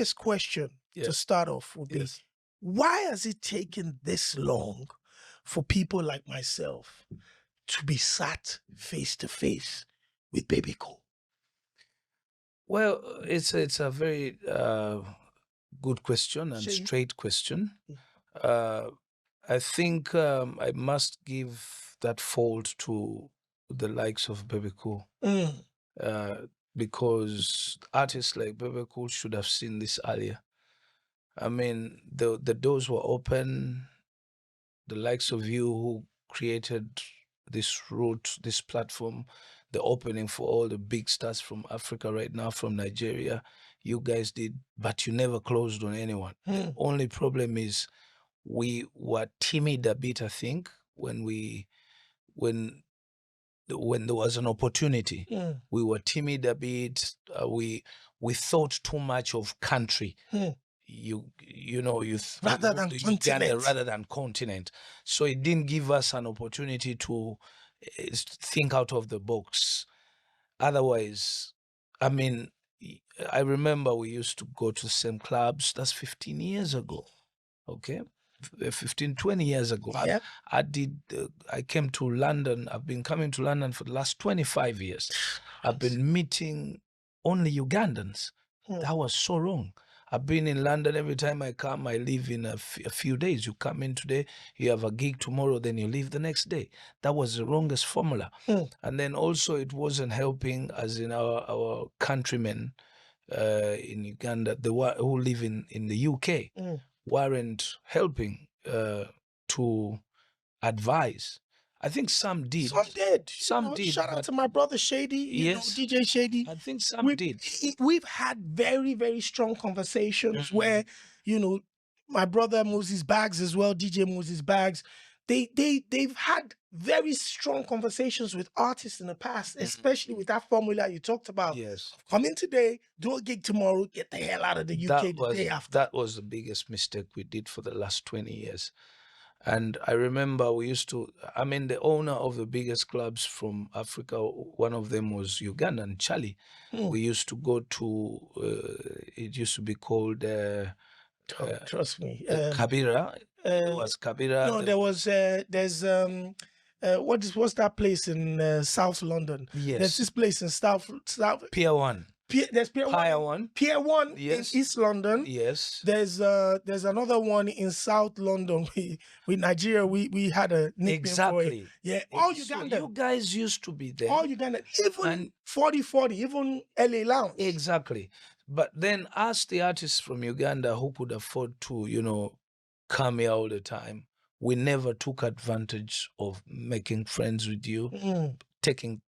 biggest question to start off would be, why has it taken this long for people like myself to be sat face to face with Bebe Cool? Well, it's a very good question and straight question. I think I must give that fault to the likes of Bebe Cool. Because artists like Bebe Cool should have seen this earlier. I mean, the doors were open. The likes of you who created this route, this platform, the opening for all the big stars from Africa right now, from Nigeria, you guys did, but you never closed on anyone. The only problem is we were timid a bit, I think, when there was an opportunity. We were timid a bit. We thought too much of country. Rather than continent. Rather than continent. So it didn't give us an opportunity to think out of the box. Otherwise, I mean, I remember we used to go to the same clubs. That's 15 years ago. Okay. 15, 20 years ago. Yeah. I came to London. I've been coming to London for the last 25 years. I've been meeting only Ugandans. That was so wrong. I've been in London. Every time I come, I leave in a few days. You come in today, you have a gig tomorrow, then you leave the next day. That was the wrongest formula. And then also it wasn't helping, as in our countrymen in Uganda, who live in the UK, weren't helping to advise. I think some did. Some did. Shout out to my brother Shady, you know, DJ Shady. I think some did. We've had very, very strong conversations where, you know, my brother Moses Bags as well, DJ Moses Bags, they've had very strong conversations with artists in the past, especially with that formula you talked about. Yes. Come in today, do a gig tomorrow, get the hell out of the UK the day after. That was the biggest mistake we did for the last 20 years. And I remember we used to, I mean, the owner of the biggest clubs from Africa, one of them was Ugandan, Charlie. We used to go to, it used to be called... trust me. Kabira. It was Kabira. No, what's that place in South London? Yes. There's this place in South Pier 1. There's Pier 1. Pier 1 yes. in East London. Yes. There's another one in South London. With Nigeria, we had a nickname for it. Yeah, all Uganda. So you guys used to be there. All Uganda. Even 40-40, even LA Lounge. Exactly. But then ask the artists from Uganda who could afford to, you know, come here all the time. We never took advantage of making friends with you, taking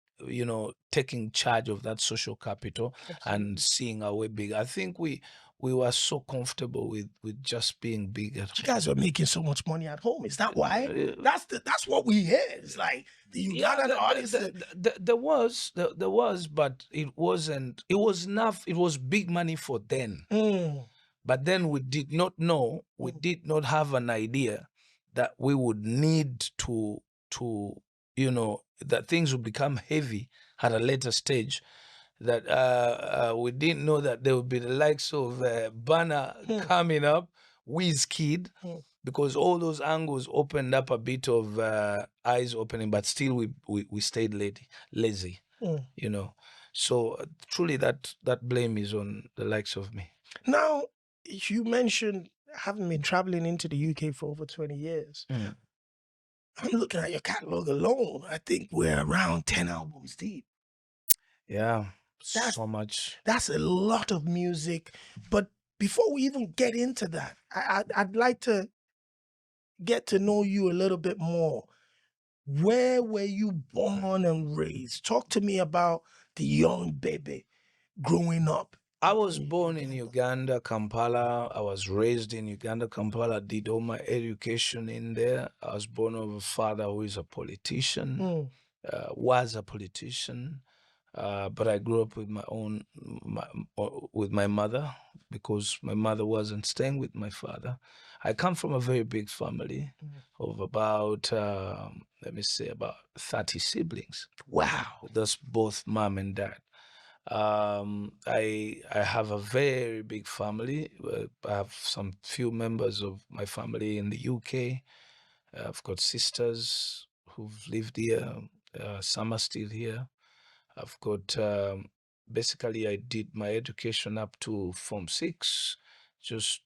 charge of that social capital. Absolutely. And seeing our way big. I think we were so comfortable with just being big at home. You guys are making so much money at home. Is that why? That's what we hear. It's like the Ugandan artists. There was, but it wasn't. It was enough. It was big money for then. But then we did not know. We did not have an idea that we would need to that things would become heavy at a later stage. That we didn't know that there would be the likes of Banner coming up, Wizkid, because all those angles opened up a bit of eyes opening, but still we stayed lazy, you know. So truly that blame is on the likes of me. Now, you mentioned having been traveling into the UK for over 20 years. I'm looking at your catalog alone. I think we're around 10 albums deep. Yeah, so much. That's a lot of music. But before we even get into that, I'd like to get to know you a little bit more. Where were you born and raised? Talk to me about the young Bebe growing up. I was born in Uganda, Kampala. I was raised in Uganda, Kampala. Did all my education in there. I was born of a father who is a politician, was a politician. But I grew up with my mother, because my mother wasn't staying with my father. I come from a very big family of about, about 30 siblings. Wow. That's both mom and dad. I have a very big family. I have some few members of my family in the UK. I've got sisters who've lived here. Some are still here. I've got basically I did my education up to Form 6. Just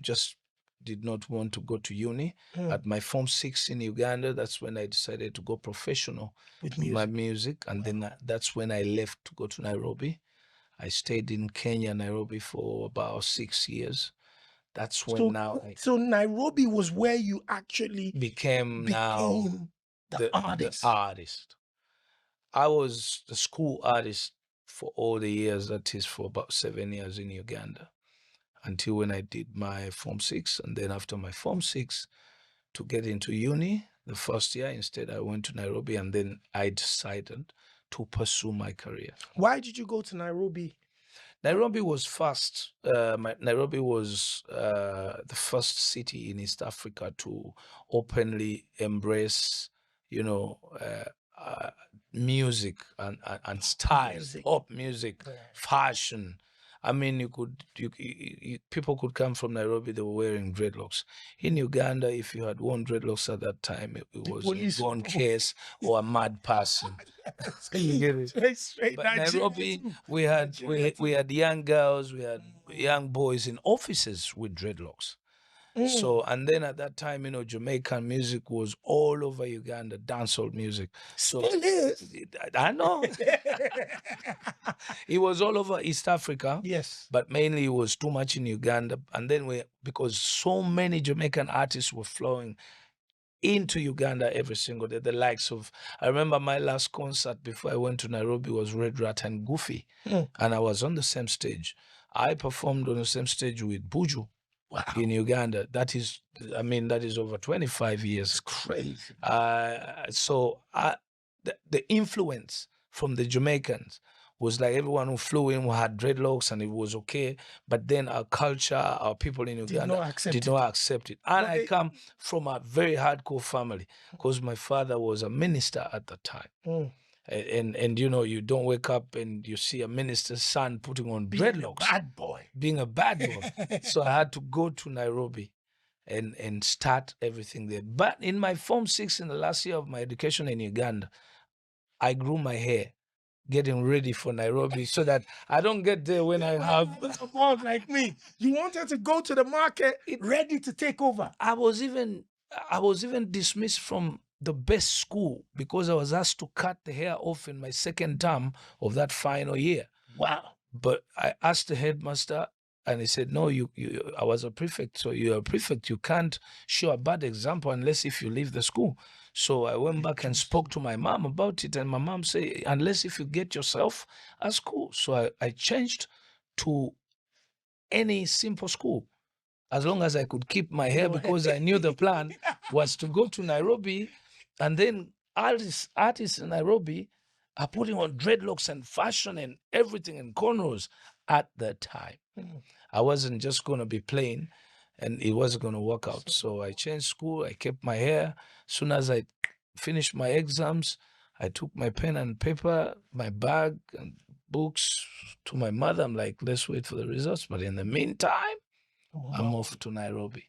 just did not want to go to uni. At my Form 6 in Uganda, that's when I decided to go professional With with my music. music, and then that's when I left to go to Nairobi. I stayed in Kenya, Nairobi for about 6 years. That's when now I So Nairobi was where you actually became now became the the artist. artist. I was the school artist for all the years, that is for about 7 years in Uganda, until when I did my Form 6. And then after my Form 6, to get into uni, the first year, instead, I went to Nairobi, and then I decided to pursue my career. Why did you go to Nairobi? Nairobi was first. Nairobi was the first city in East Africa to openly embrace, you know, music and styles, Music. pop music, Yeah. fashion. I mean, people could come from Nairobi. They were wearing dreadlocks. In Uganda, if you had worn dreadlocks at that time, it The was a police. gone case or a mad person. Yes. You get it? Straight But Nigeria Nairobi, too. we had Nigeria we too. had young girls, we had young boys in offices with dreadlocks. So, and then at that time, Jamaican music was all over Uganda, dancehall music. So Still is. I know it was all over East Africa, Yes. but mainly it was too much in Uganda. And then because so many Jamaican artists were flowing into Uganda every single day. The likes of, I remember my last concert before I went to Nairobi was Red Rat and Goofy, and I was on the same stage. I performed on the same stage with Buju in Uganda. That is over 25 years. It's crazy. The influence from the Jamaicans was like everyone who flew in who had dreadlocks and it was okay. But then our culture, our people in Uganda did not accept it. And I come from a very hardcore family because my father was a minister at the time. And you don't wake up and you see a minister's son putting on dreadlocks. Being a bad boy. So I had to go to Nairobi and start everything there. But in my Form 6, in the last year of my education in Uganda, I grew my hair, getting ready for Nairobi so that I don't get there when I have a boss like me. You wanted to go to the market ready to take over. I was even dismissed from the best school because I was asked to cut the hair off in my second term of that final year. Wow. But I asked the headmaster, and he said, no, I was a prefect, so you're a prefect. You can't show a bad example unless if you leave the school. So I went back and spoke to my mom about it, and my mom said, unless if you get yourself a school. So I changed to any simple school, as long as I could keep my hair, because I knew the plan was to go to Nairobi, and then artists in Nairobi are putting on dreadlocks and fashion and everything and cornrows at the time. I wasn't just going to be plain, and it wasn't going to work out. So I changed school. I kept my hair. As soon as I finished my exams, I took my pen and paper, my bag and books to my mother. I'm like, let's wait for the results. But in the meantime, I'm off to Nairobi.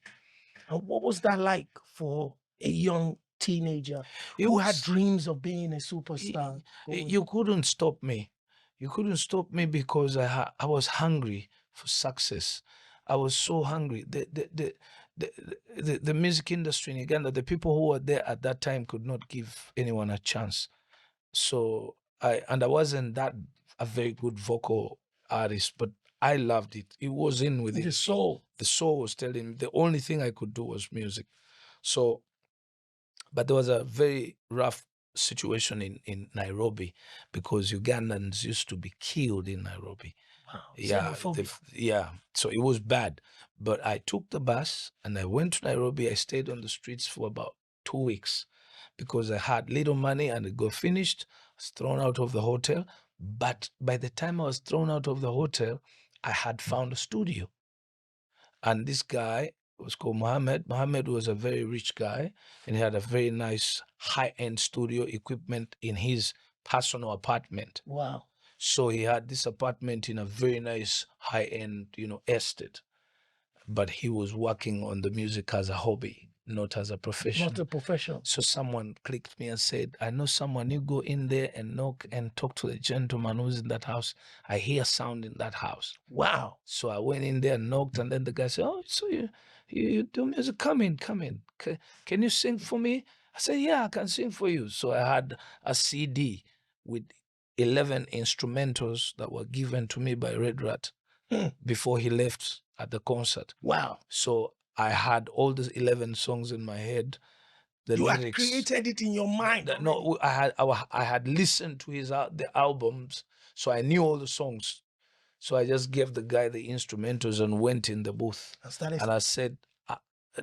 And what was that like for a young teenager who had dreams of being a superstar? You couldn't stop me. You couldn't stop me because I was hungry for success. I was so hungry. The music industry in Uganda, the people who were there at that time could not give anyone a chance. So I wasn't that a very good vocal artist, but I loved it. It was in with The soul. The soul was telling me the only thing I could do was music. So, but there was a very rough situation in Nairobi because Ugandans used to be killed in Nairobi. Wow. Yeah. So it was bad. But I took the bus and I went to Nairobi. I stayed on the streets for about 2 weeks because I had little money and it got finished. I was thrown out of the hotel. But by the time I was thrown out of the hotel, I had found a studio. And this guy was called Mohammed. Mohammed was a very rich guy and he had a very nice high-end studio equipment in his personal apartment. Wow. So he had this apartment in a very nice high-end, estate. But he was working on the music as a hobby, not as a profession. Not a profession. So someone clicked me and said, I know someone, you go in there and knock and talk to the gentleman who's in that house. I hear sound in that house. Wow. So I went in there and knocked, and then the guy said, oh, so you do music? Come in. Can you sing for me? I said, yeah, I can sing for you. So I had a CD with 11 instrumentals that were given to me by Red Rat before he left at the concert. Wow. So I had all these 11 songs in my head. The You had lyrics, created it in your mind. no, I had listened to the albums, so I knew all the songs. So I just gave the guy the instrumentals and went in the booth. And I said,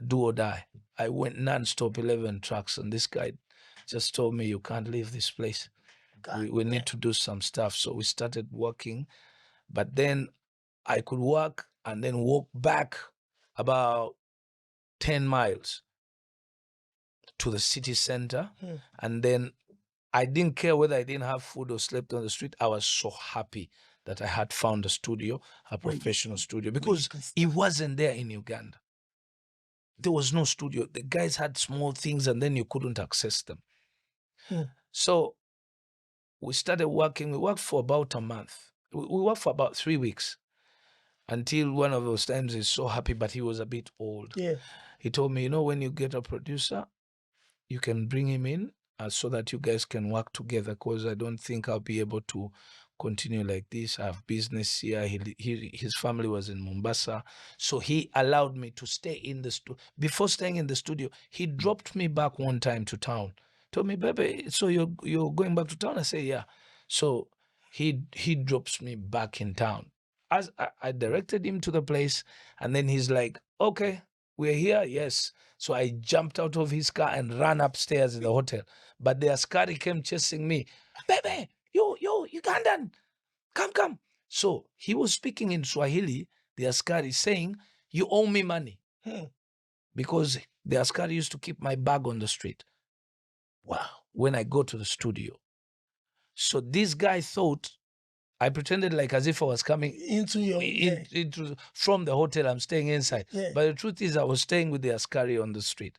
do or die. I went non-stop 11 tracks, and this guy just told me, you can't leave this place. We need to do some stuff. So we started working, but then I could walk and then walk back about 10 miles to the city center. And then I didn't care whether I didn't have food or slept on the street. I was so happy that I had found a studio, a professional studio, because it wasn't there in Uganda. There was no studio. The guys had small things and then you couldn't access them. So we started working. We worked for about a month. We worked for about 3 weeks until one of those times he's so happy, but he was a bit old. Yeah. He told me, when you get a producer, you can bring him in so that you guys can work together, because I don't think I'll be able to continue like this. I have business here. His family was in Mombasa. So he allowed me to stay in the studio. Before staying in the studio, he dropped me back one time to town. Told me, Bebe, so you're going back to town? I say, yeah. So he drops me back in town. As I directed him to the place, and then he's like, okay, we're here, yes. So I jumped out of his car and ran upstairs in the hotel. But the askari came chasing me. Bebe, you Ugandan, come. So he was speaking in Swahili, the askari, saying, you owe me money. Because the askari used to keep my bag on the street. Wow. When I go to the studio. So this guy thought I pretended like as if I was coming from the hotel. I'm staying inside. Yeah. But the truth is I was staying with the askari on the street.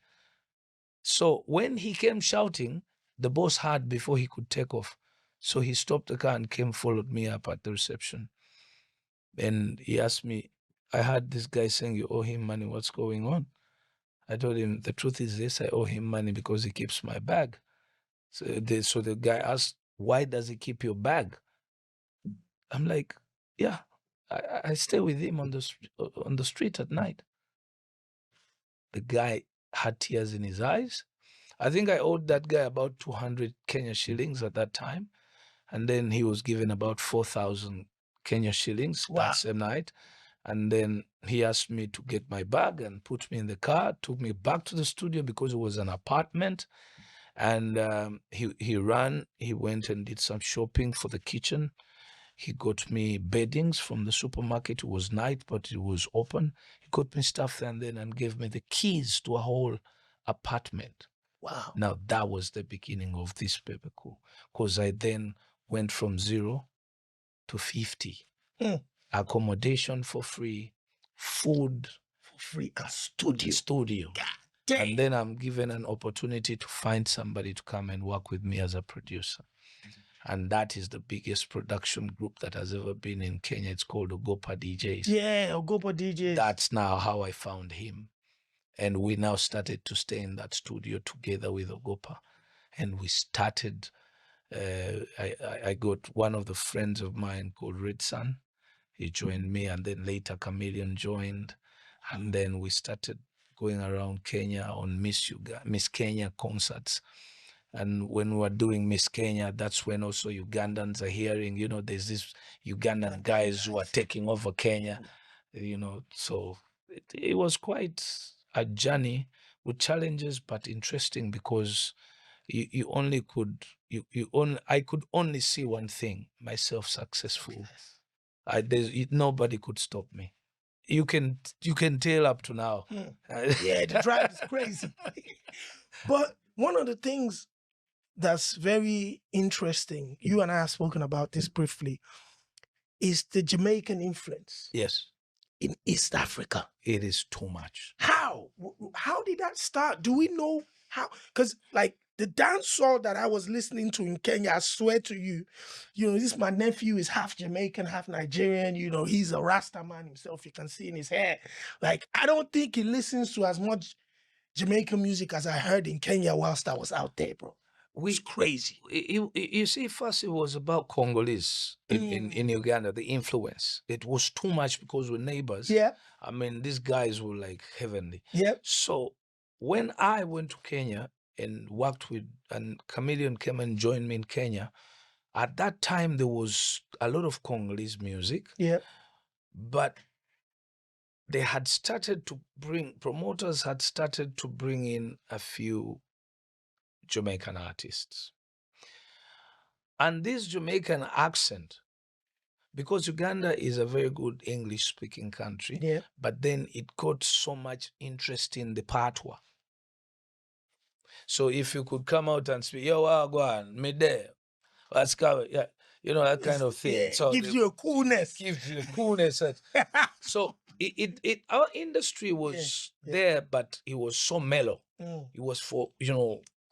So when he came shouting, the boss heard before he could take off. So he stopped the car and followed me up at the reception. And he asked me, I heard this guy saying you owe him money. What's going on? I told him, the truth is this, I owe him money because he keeps my bag. So the guy asked, why does he keep your bag? I'm like, yeah, I stay with him on the street at night. The guy had tears in his eyes. I think I owed that guy about 200 Kenya shillings at that time. And then he was given about 4,000 Kenya shillings that same night. And then he asked me to get my bag and put me in the car, took me back to the studio because it was an apartment. And he went and did some shopping for the kitchen. He got me beddings from the supermarket. It was night, but it was open. He got me stuff and gave me the keys to a whole apartment. Wow. Now, that was the beginning of this Bebe Cool, because I then went from 0 to 50. Accommodation for free, food for free, a studio. And then I'm given an opportunity to find somebody to come and work with me as a producer. And that is the biggest production group that has ever been in Kenya. It's called Ogopa DJs. Yeah, Ogopa DJs. That's now how I found him. And we now started to stay in that studio together with Ogopa. And we started, I got one of the friends of mine called Red Sun. He joined me, and then later Chameleon joined. And then we started going around Kenya on Miss Kenya concerts. And when we were doing Miss Kenya, that's when also Ugandans are hearing, there's these Ugandan guys who are taking over Kenya, so it was quite a journey with challenges, but interesting because I could only see one thing, myself successful. Nobody could stop me. You can tell up to now. Yeah, the drive is crazy. But one of the things that's very interesting, you and I have spoken about this briefly, is the Jamaican influence Yes, in East Africa. it is too much. How? How did that start? Do we know how? Because like the dancehall that I was listening to in Kenya, I swear to you, this my nephew is half Jamaican, half Nigerian. He's a Rasta man himself. You can see in his hair. Like, I don't think he listens to as much Jamaican music as I heard in Kenya whilst I was out there, bro. It's crazy. You see, first it was about Congolese in Uganda, the influence. It was too much because we're neighbors. Yeah. I mean, these guys were like heavenly. Yeah. So when I went to Kenya and worked with, and Chameleon came and joined me in Kenya, at that time there was a lot of Congolese music. Yeah. But they had started to promoters had started to bring in a few Jamaican artists. And this Jamaican accent, because Uganda is a very good English speaking country, Yeah. but then it got so much interest in the patois. So if you could come out and speak, yo, go on, me there, let's go, yeah, that kind of thing. Yeah, So gives you a coolness. Gives you a coolness. So our industry was there, but it was so mellow. It was for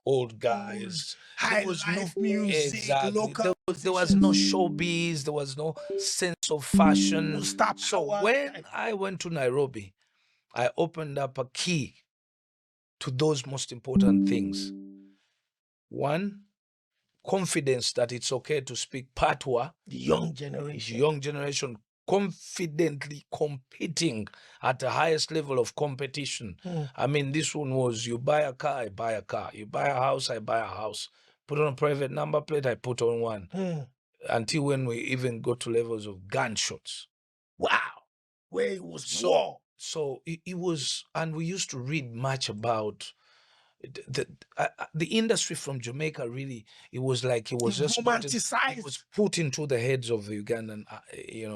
old guys. High life music, Exactly. local. There was no showbiz. There was no sense of fashion. So when I went to Nairobi, I opened up a key to those most important things. One, confidence that it's okay to speak patois. The young generation confidently competing at the highest level of competition. I mean, this one was, you buy a car, I buy a car. You buy a house, I buy a house. Put on a private number plate, I put on one. Until when we even go to levels of gunshots. Wow. Where it was war. So it was, and we used to read much about the industry from Jamaica. Really, it was like it was just romanticized. It was put into the heads of the Ugandan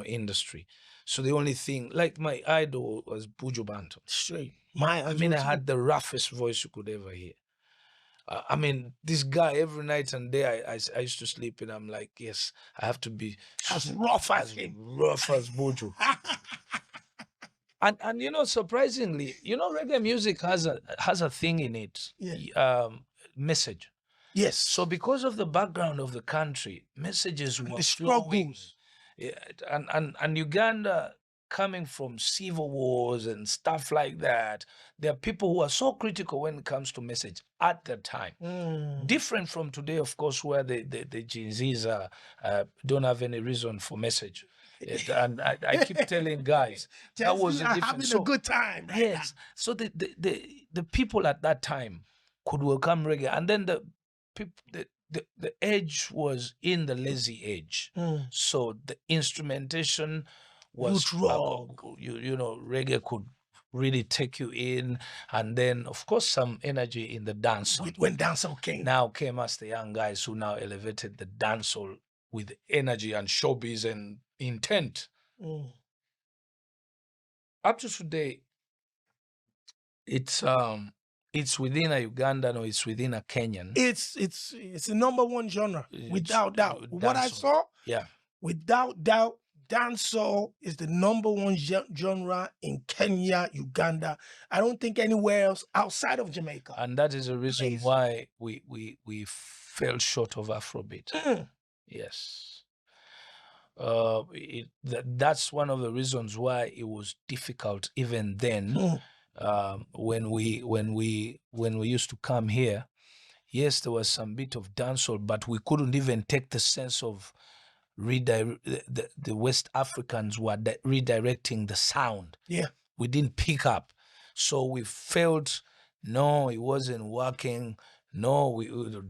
industry. So the only thing, like my idol was Buju Banton. Straight. I mean, I had the roughest voice you could ever hear. I mean, this guy, every night and day, I used to sleep and I'm like, yes, I have to be as rough as Buju. And surprisingly, reggae music has a thing in it, message. Yes. So because of the background of the country, messages were flowing. Yeah, and Uganda, coming from civil wars and stuff like that, there are people who are so critical when it comes to message at the time. Different from today, of course, where the Gen Zs don't have any reason for message. And I keep telling guys, that was having a good time. Right? Yes. So the people at that time could welcome reggae, and then the edge was in the lazy age. So the instrumentation was reggae could really take you in, and then of course some energy in the dancehall. When dancehall came, now came as the young guys who now elevated the dancehall with energy and showbiz and intent. Up to today, it's within a Ugandan or it's within a Kenyan. It's the number one genre, without doubt. What I saw, without doubt, dancehall is the number one genre in Kenya, Uganda. I don't think anywhere else outside of Jamaica. And that is the reason why we fell short of Afrobeat. Yes. That's one of the reasons why it was difficult even then. When we used to come here, yes, there was some bit of dancehall, but we couldn't even take the sense of the West Africans were redirecting the sound. Yeah, we didn't pick up, so we felt no, it wasn't working. No,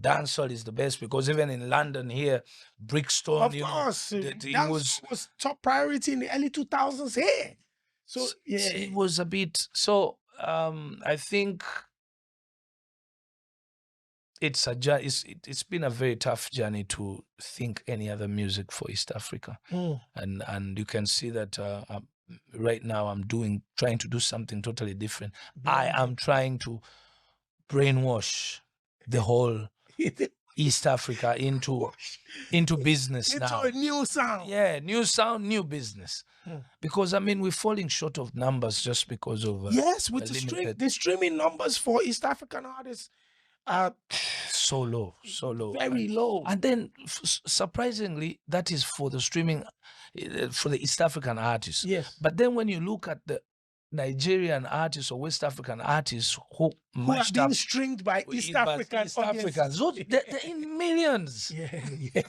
dancehall is the best, because even in London here, Brixton, of course, it was top priority in the early 2000s here. So yeah, it was a bit. So I think it's been a very tough journey to think any other music for East Africa, and you can see that right now I'm trying to do something totally different. I am trying to brainwash the whole East Africa into business Into now. a new sound. Yeah, new sound, new business. Hmm. Because I mean, we're falling short of numbers just because of Yes, with a the limited. streaming numbers for East African artists are So low, so low. very low. And then surprisingly, that is for the streaming, for the East African artists. Yes. But then when you look at the Nigerian artists or West African artists who Who are matched being up streamed by East by African East audiences. Africans, they're in millions. Yeah.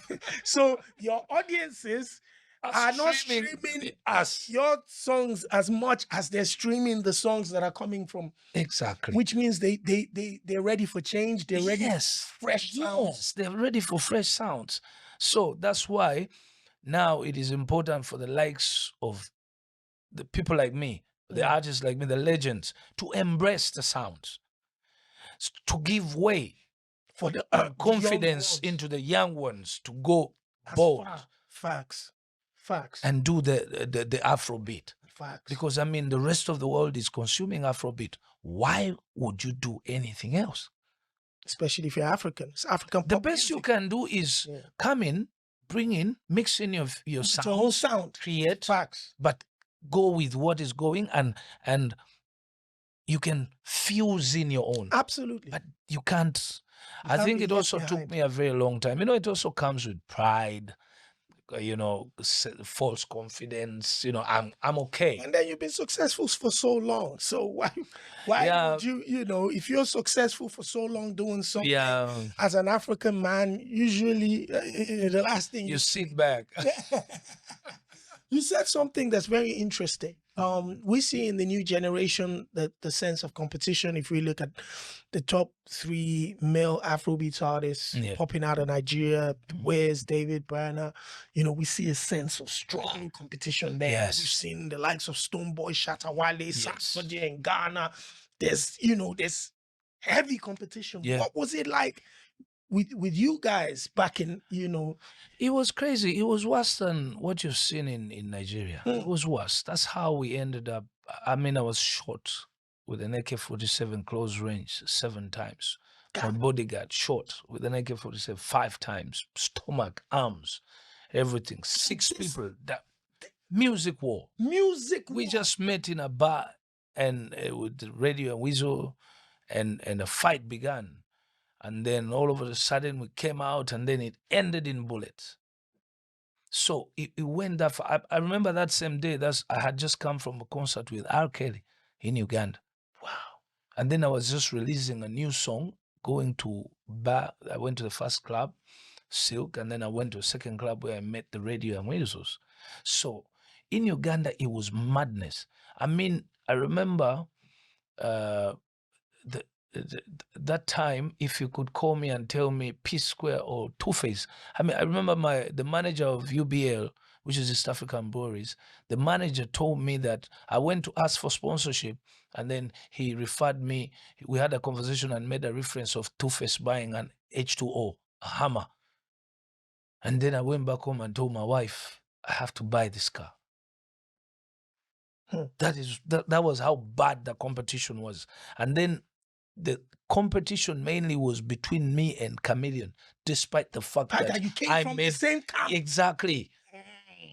So your audiences are not streaming us. your songs as much as they're streaming the songs that are coming from. Exactly. Which means they're ready for change. They're ready for fresh sounds. Yes, they're ready for fresh sounds. So that's why now it is important for the likes of the people like me, the artists like me, the legends, to embrace the sounds, to give way For the confidence into the young ones to go bold. Facts. And do the Afrobeat. Facts. Because I mean, the rest of the world is consuming Afrobeat. Why would you do anything else? Especially if you're African. It's African The pop best you music. can do is come in, bring in, mix in your It's your own sound. create, Facts. but go with what is going, and you can fuse in your own. Absolutely. But you can't. I can't think be it left also took behind. me a very long time. You know, it also comes with pride, you know, false confidence. You know, I'm okay. And then you've been successful for so long. So why would you know, if you're successful for so long doing something as an African man, usually the last thing you sit back. You said something that's very interesting. We see in the new generation that the sense of competition. If we look at the top 3 male Afrobeat artists popping out of Nigeria, where's David Byrne? You know, we see a sense of strong competition there. Yes. We've seen the likes of Stonebwoy, Shatta Wale, Sarkodie in Ghana. There's heavy competition. Yeah. What was it like with you guys back in, you know? It was crazy. It was worse than what you've seen in Nigeria. It was worse. That's how we ended up. I mean, I was shot with an AK-47 close range 7 times. My bodyguard shot with an AK-47 5 times. Stomach, arms, everything. 6 people. That music war. We just met in a bar and with the radio and whistle, and a fight began. And then all of a sudden we came out, and then it ended in bullets. So it went that far. I remember that same day, I had just come from a concert with R. Kelly in Uganda. Wow. And then I was just releasing a new song, going to bar. I went to the first club, Silk, and then I went to a second club where I met the radio and whistles. So in Uganda, it was madness. I mean, I remember that time, if you could call me and tell me P Square or Two Face. I mean, I remember the manager of UBL, which is East African Breweries, the manager told me that I went to ask for sponsorship, and then he referred me. We had a conversation and made a reference of Two Face buying an H2O, a Hammer. And then I went back home and told my wife, I have to buy this car. That was how bad the competition was. And then the competition mainly was between me and Chameleon, despite the fact that you came from the same camp. Exactly.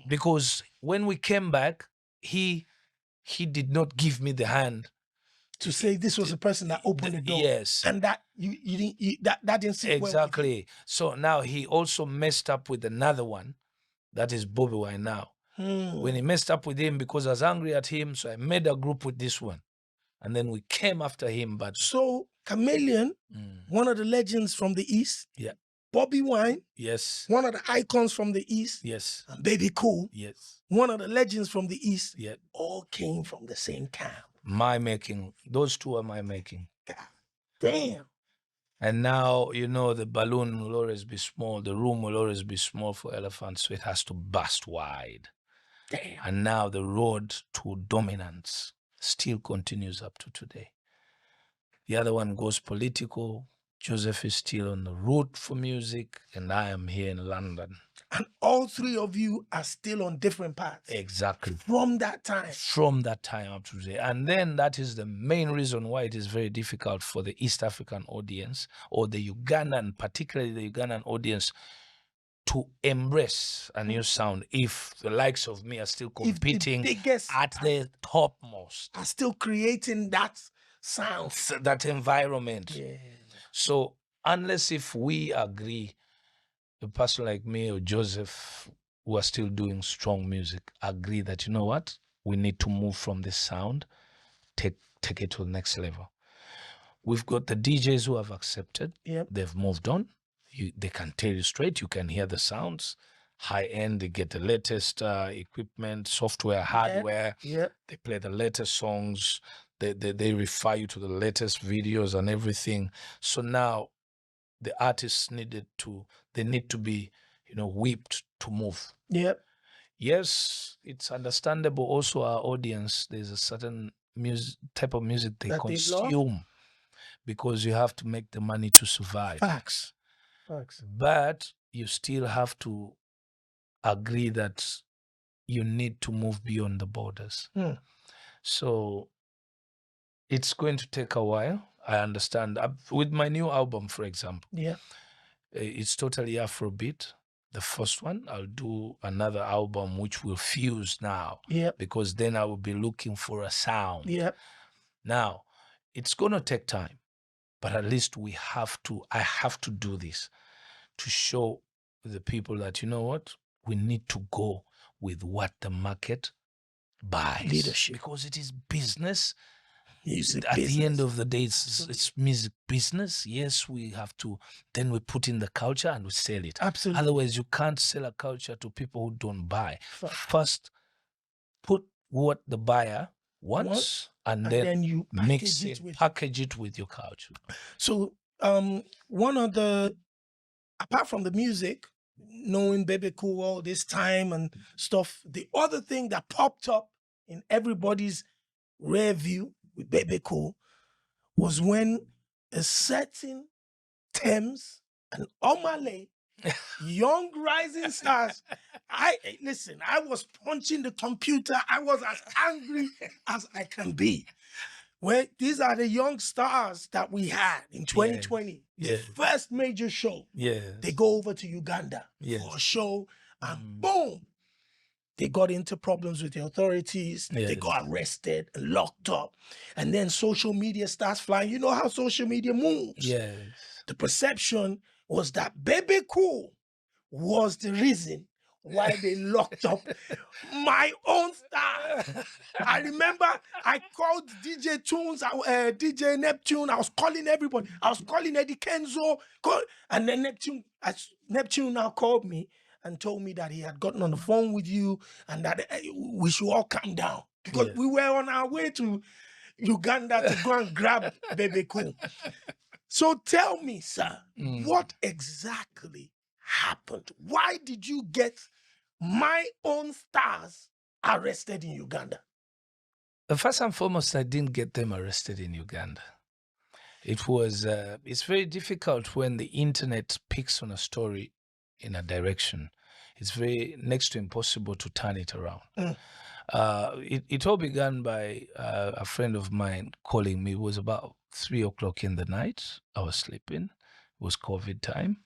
Because when we came back, he did not give me the hand to say this was the person that opened the door. Yes. And that that didn't sit well with you. Exactly. So now he also messed up with another one, that is Bobby Wine now. When he messed up with him, because I was angry at him, so I made a group with this one. And then we came after him. But so Chameleon, one of the legends from the East. Yeah. Bobby Wine. Yes. One of the icons from the East. Yes. And Bebe Cool. Yes. One of the legends from the East. Yeah. All came from the same camp. My making. Those 2 are my making. God damn. And now, you know, the balloon will always be small. The room will always be small for elephants, so it has to burst wide. Damn. And now the road to dominance still continues up to today. The other one goes political. Joseph is still on the road for music, and I am here in London. And all three of you are still on different paths. Exactly. From that time. From that time up to today. And then that is the main reason why it is very difficult for the East African audience, or the Ugandan, particularly the Ugandan audience, to embrace a new sound if the likes of me are still competing at the topmost. Are still creating that sound. That environment. Yeah. So unless if we agree, a person like me or Joseph, who are still doing strong music, agree that, you know what, we need to move from this sound, take it to the next level. We've got the DJs who have accepted. Yep. They've moved on. They can tell you straight. You can hear the sounds. High end, they get the latest equipment, software, hardware. Yeah. They play the latest songs. They refer you to the latest videos and everything. So now the artists need to be, whipped to move. Yep. Yes, it's understandable. Also, our audience, there's a certain type of music they consume, because you have to make the money to survive. Facts. But you still have to agree that you need to move beyond the borders. So it's going to take a while. I understand. With my new album, for example, it's totally Afrobeat. The first one, I'll do another album which will fuse now, because then I will be looking for a sound. Now, it's going to take time, but at least I have to do this to show the people that, you know what, we need to go with what the market buys. Leadership. Because it is business. Music At business. the end of the day, it's music business. Yes, we have to, then we put in the culture and we sell it. Absolutely. Otherwise, you can't sell a culture to people who don't buy. First, put what the buyer wants, and then you package it with your culture. So one of the, apart from the music, knowing Bebe Cool all this time and stuff, the other thing that popped up in everybody's rear view with Bebe Cool was when a certain Thames and Omale, young rising stars, I was punching the computer. I was as angry as I can be. Well, these are the young stars that we had in 2020. The first major show. They go over to Uganda for a show, and boom, they got into problems with the authorities. They got arrested and locked up. And then social media starts flying. You know how social media moves. The perception was that Bebe Cool was the reason why they locked up my own star. I remember I called DJ Tunes, DJ Neptune. I was calling everybody. I was calling Eddie Kenzo. And then Neptune now called me and told me that he had gotten on the phone with you and that we should all calm down, because we were on our way to Uganda to go and grab Bebe Cool. So tell me, sir, what exactly happened? Why did you get my own stars arrested in Uganda? First and foremost, I didn't get them arrested in Uganda. It was, it's very difficult when the internet picks on a story in a direction. It's very next to impossible to turn it around. It all began by a friend of mine calling me. It was about 3 o'clock in the night. I was sleeping. It was COVID time.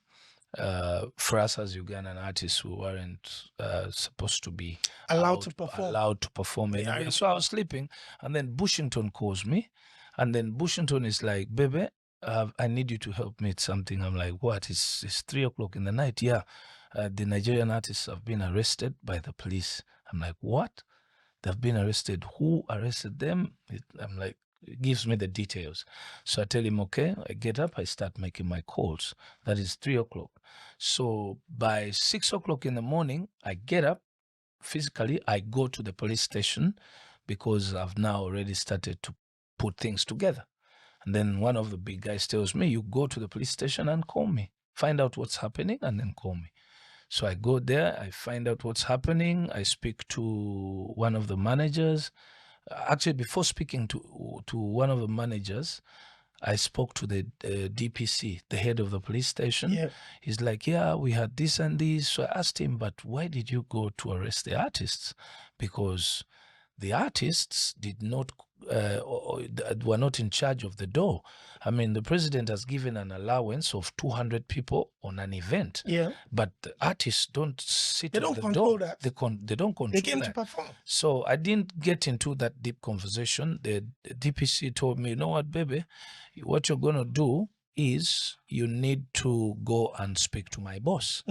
For us as Ugandan artists, we weren't supposed to be allowed to perform anywhere. So I was sleeping, and then Bushington calls me, and then Bushington is like, "Bebe, I need you to help me with something." I'm like, "What? It's 3 o'clock in the night." Yeah, the Nigerian artists have been arrested by the police. I'm like, "What? They've been arrested? Who arrested them?" I'm like, it gives me the details. So I tell him, okay. I get up, I start making my calls. That is 3 o'clock. So by 6 o'clock in the morning, I get up physically. I go to the police station, because I've now already started to put things together. And then one of the big guys tells me, you go to the police station and call me. Find out what's happening and then call me. So I go there, I find out what's happening. I speak to one of the managers. Actually, before speaking to one of the managers, I spoke to the DPC, the head of the police station. Yeah. He's like, yeah, we had this and this. So I asked him, but why did you go to arrest the artists? Because the artists did not were not in charge of the door. I mean, the president has given an allowance of 200 people on an event. Yeah. But the artists don't sit They at don't the control door. that. They don't control They came that. to perform. So I didn't get into that deep conversation. The DPC told me, you know what, baby, what you're going to do is you need to go and speak to my boss.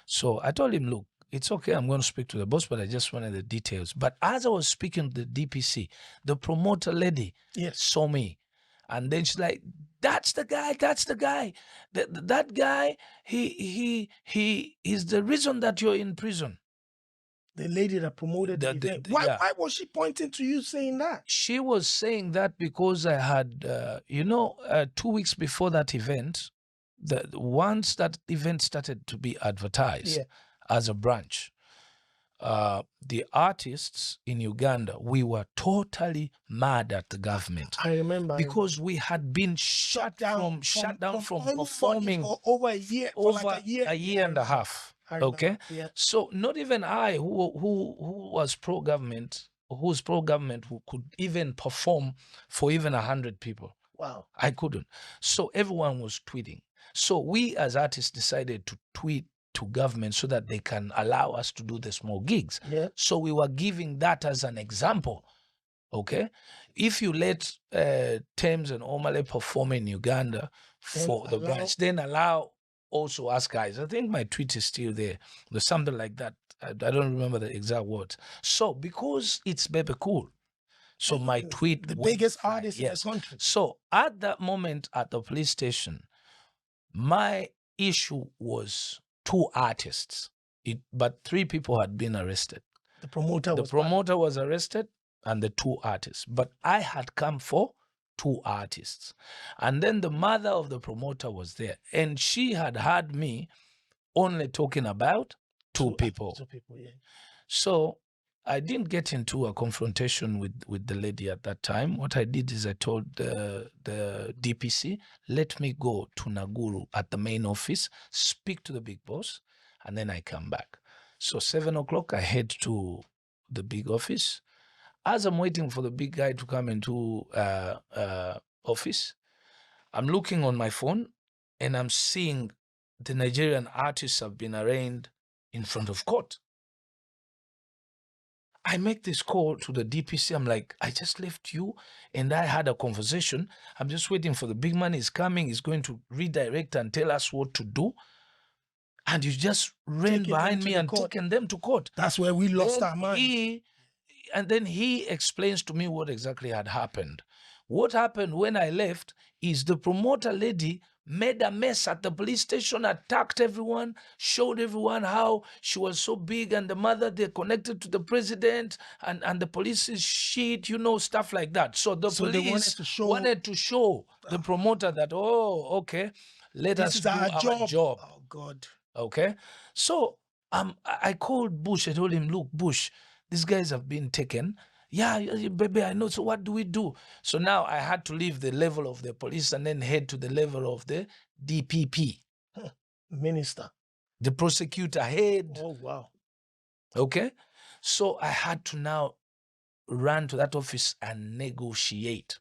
So I told him, look, it's okay, I'm going to speak to the boss, but I just wanted the details. But as I was speaking to the DPC, the promoter lady saw me. And then she's like, that's the guy. That guy, he's the reason that you're in prison. The lady that promoted the event. Why was she pointing to you saying that? She was saying that because I had, 2 weeks before that event, once that event started to be advertised as a branch, the artists in Uganda, we were totally mad at the government. I remember. Because we had been shut down from performing for over a year. A year and a half. Okay? Yeah. So not even I, who was pro-government, who's pro-government, who could even perform for even 100 people. Wow. I couldn't. So everyone was tweeting. So we as artists decided to tweet to government so that they can allow us to do the small gigs. Yeah. So we were giving that as an example. Okay, if you let Thames and Omale perform in Uganda for the branch, then allow also us guys. I think my tweet is still there. There's something like that. I don't remember the exact words. So because it's Bebe Cool, so my tweet, the biggest artist in the country. So at that moment at the police station, my issue was 2 artists, but 3 people had been arrested. The promoter was arrested, and the 2 artists. But I had come for 2 artists. And then the mother of the promoter was there. And she had heard me only talking about 2 people. 2 people, yeah. So I didn't get into a confrontation with the lady at that time. What I did is I told the DPC, let me go to Naguru at the main office, speak to the big boss, and then I come back. So 7 o'clock, I head to the big office. As I'm waiting for the big guy to come into office, I'm looking on my phone and I'm seeing the Nigerian artists have been arraigned in front of court. I make this call to the DPC. I'm like, I just left you and I had a conversation. I'm just waiting for the big man. He's coming. He's going to redirect and tell us what to do. And you just ran behind me and taken them to court. That's where we lost our mind. And then he explains to me what exactly had happened. What happened when I left is the promoter lady made a mess at the police station, attacked everyone, showed everyone how she was so big, and the mother, they're connected to the president, and the police is shit, stuff like that. So the police wanted to show the promoter that, oh, okay, let us do our job. Oh, God. Okay? So I called Bush. I told him, look, Bush, these guys have been taken. Yeah, baby, I know. So what do we do? So now I had to leave the level of the police and then head to the level of the DPP. Minister. The prosecutor head. Oh, wow. Okay? So I had to now run to that office and negotiate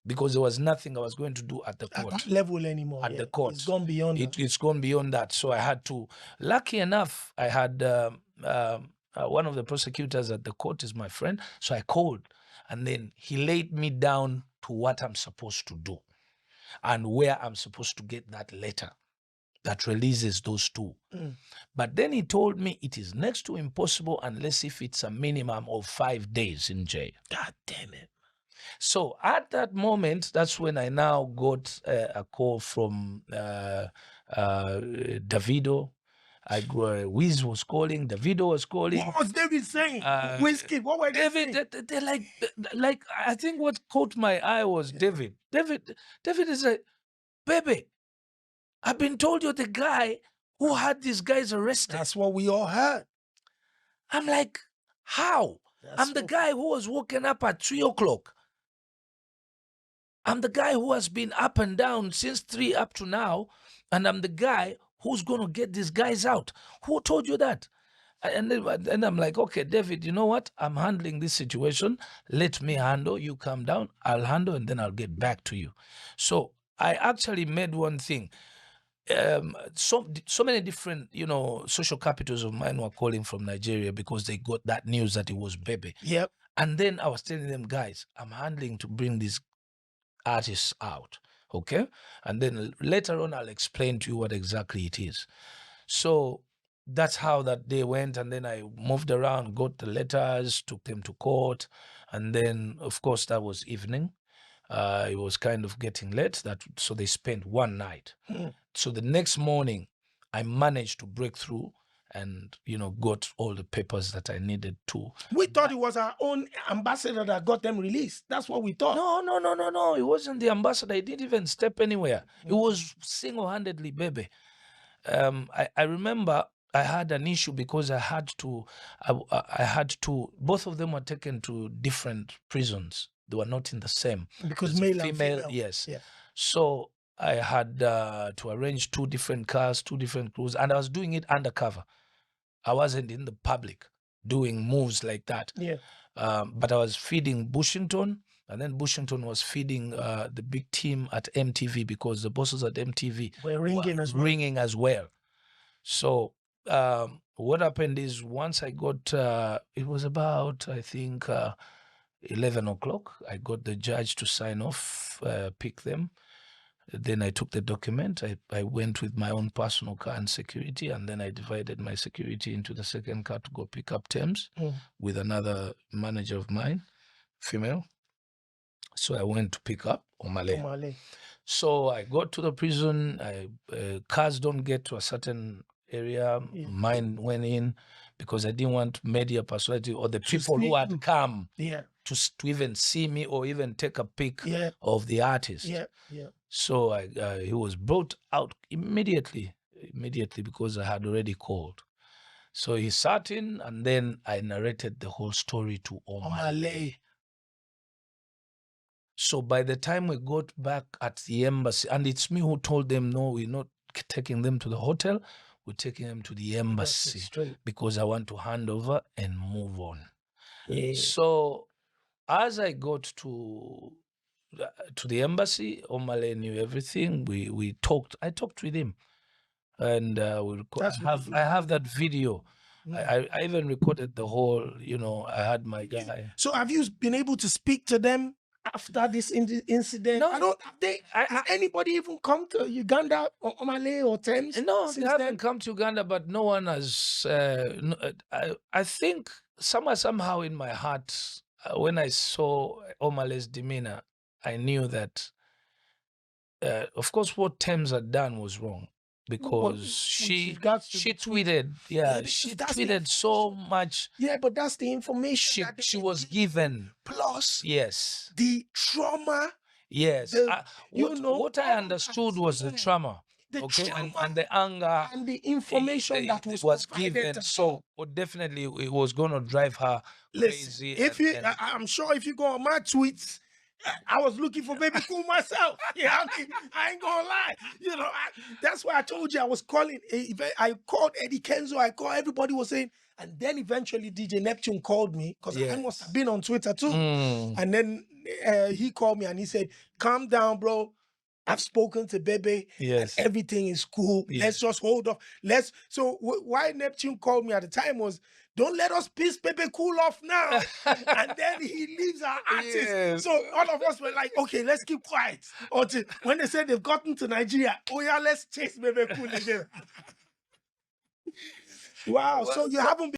because there was nothing I was going to do at the court. At that level anymore. At the court. It's gone beyond that. It's gone beyond that. So I had to, lucky enough, I had one of the prosecutors at the court is my friend. So I called and then he laid me down to what I'm supposed to do and where I'm supposed to get that letter that releases those 2. But then he told me it is next to impossible unless if it's a minimum of 5 days in jail. God damn it. So at that moment, that's when I now got a call from Davido. Wiz was calling, Davido was calling. What was David saying? Whiskey, what were they saying? They're like, I think what caught my eye was David. David is like, baby, I've been told you're the guy who had these guys arrested. That's what we all heard. I'm like, how? I'm the guy who was woken up at 3 o'clock. I'm the guy who has been up and down since 3 up to now, and I'm the guy who's going to get these guys out. Who told you that? And then I'm like, okay, David, you know what? I'm handling this situation. Let me handle. You calm down. I'll handle, and then I'll get back to you. So I actually made one thing. So many different, social capitals of mine were calling from Nigeria because they got that news that it was Bebe. Yep. And then I was telling them, guys, I'm handling to bring these artists out. Okay. And then later on, I'll explain to you what exactly it is. So that's how that day went. And then I moved around, got the letters, took them to court. And then, of course, that was evening. It was kind of getting late. So they spent one night. So the next morning, I managed to break through and, got all the papers that I needed to. We thought it was our own ambassador that got them released. That's what we thought. No. It wasn't the ambassador. He didn't even step anywhere. It was single-handedly Bebe. I remember I had an issue because I had to, both of them were taken to different prisons. They were not in the same. Because male and female. Yes. Yeah. So I had to arrange 2 different cars, 2 different crews, and I was doing it undercover. I wasn't in the public doing moves like that. Yeah. But I was feeding Bushington, and then Bushington was feeding the big team at MTV because the bosses at MTV were ringing as well. So what happened is once I got, it was about, I think, 11 o'clock, I got the judge to sign off, pick them. Then I took the document. I went with my own personal car and security, and then I divided my security into the second car to go pick up Thames with another manager of mine, female. So I went to pick up Omale. So I got to the prison. Cars don't get to a certain area. Yeah. Mine went in because I didn't want media personality or the people who had come to even see me or even take a pic of the artist. Yeah. So he was brought out immediately because I had already called. So he sat in, and then I narrated the whole story to Omale. So by the time we got back at the embassy, and it's me who told them, no, we're not taking them to the hotel, we're taking them to the embassy because I want to hand over and move on. Yeah. So as I got to the embassy, Omale knew everything. We talked. I talked with him, and I have that video. I even recorded the whole. I had my guy. So have you been able to speak to them after this incident? No, has anybody even come to Uganda or Omale or Thames? No, they haven't come to Uganda, but no one has. I think somehow in my heart, when I saw Omale's demeanor, I knew that, of course, what Thames had done was wrong because she tweeted, she tweeted so much. Yeah, but that's the information she was given. Plus, yes, the trauma. Yes, what I understood was the trauma. Okay, and the anger and the information that was given. So definitely it was going to drive her crazy. I'm sure if you go on my tweets, I was looking for Bebe Cool myself. Yeah, I ain't gonna lie. That's why I told you I was calling. I called Eddie Kenzo. I called. Everybody was saying, and then eventually DJ Neptune called me because I must have been on Twitter too. And then he called me and he said, "Calm down, bro. I've spoken to Bebe. And everything is cool. Yes. Let's just hold off. So why Neptune called me at the time was, don't let us piss Bebe Cool off now." And then he leaves our artist. Yes. So all of us were like, okay, let's keep quiet. When they said they've gotten to Nigeria, oh yeah, let's chase Bebe Cool again. Wow. So you haven't been